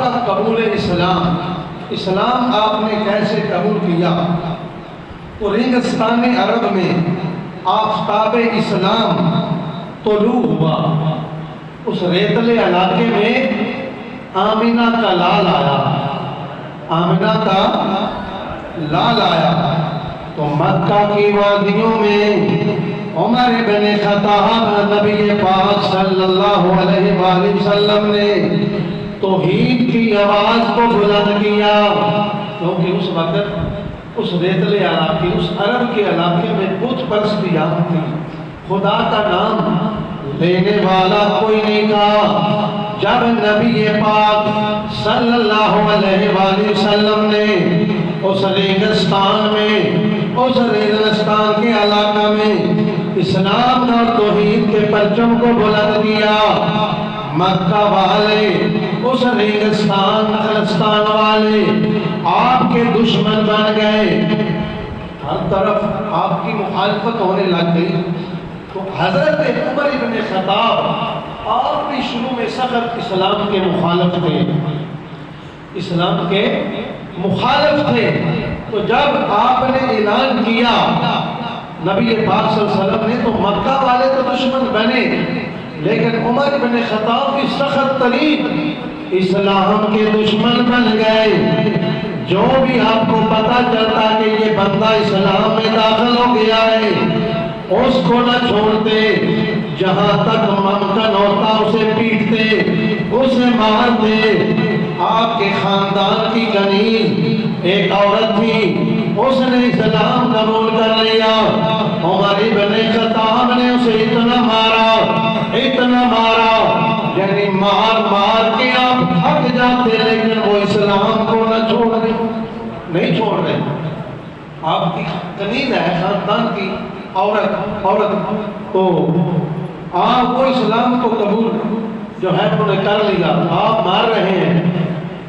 کا قبول اسلام، اسلام آپ نے کیسے قبول کیا؟ تو ریگستان عرب میں آفتاب اسلام طلوع ہوا، اس ریتلے علاقے میں آمنہ کا لال آیا، آمنہ کا لال آیا، تو مکہ کی وادیوں میں عمر بن خطاب نبی پاک صلی اللہ علیہ وآلہ وسلم نے توحید کی آواز کو بلند کیا، کیونکہ اس وقت اس ریتلے علاقے، اس عرب کے علاقے میں بت پرستی عام تھی، خدا کا نام لینے والا کوئی نہیں تھا۔ جب نبی پاک صلی اللہ علیہ وآلہ وسلم نے اس ریگستان میں، اس ریگستان کے علاقہ میں اسلام اور توحید کے پرچم کو بلند کیا، مکہ والے، اس ریگستان خلستان والے آپ کے دشمن بن گئے، ہر طرف آپ کی مخالفت ہونے لگ گئی۔ تو حضرت عمر بن خطاب آپ بھی شروع میں سخت اسلام کے مخالف تھے، اسلام کے مخالف تھے۔ تو جب آپ نے اعلان کیا نبی پاک صلی اللہ علیہ وسلم نے، تو مکہ والے تو دشمن بنے، لیکن عمر بن خطاب بھی سخت ترین اسلام کے دشمن بن گئے۔ جو بھی آپ کو پتہ چلتا کہ یہ بندہ اسلام میں داخل ہو گیا ہے، اس کو نہ چھوڑتے، جہاں تک ممکن ہوتا اسے پیٹتے، اسے مارتے۔ آپ کے خاندان کی کنیز ایک عورت تھی، اس نے اسلام قبول کر لیا۔ عمر بن خطاب نے اسے اتنا مارا، یعنی مار کے آپ تھک جاتے، لیکن وہ اسلام کو نہیں چھوڑ رہے۔ آپ کی کنیز ہے، خاندان کی عورت، تو آپ کو اسلام کو قبول جو ہے انہوں نے کر لیا۔ آپ مار رہے ہیں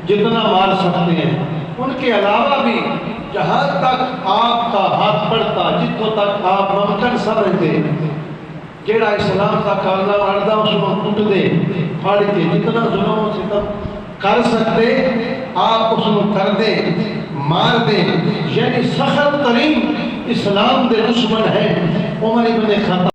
جتنا مار سکتے ہیں، ان کے علاوہ بھی جہاں تک آپ کا ہاتھ پڑتا، جتوں تک آپ ممکن سمجھتے، جیڑا اسلام کا کالنا وردہ اس کو ٹوٹ دے، پھاڑ کے جتنا ظلم و ستم کر سکتے آپ اس کو کر دے، مار دے۔ یعنی سخت ترین اسلام دے دشمن ہے عمر بن خطاب۔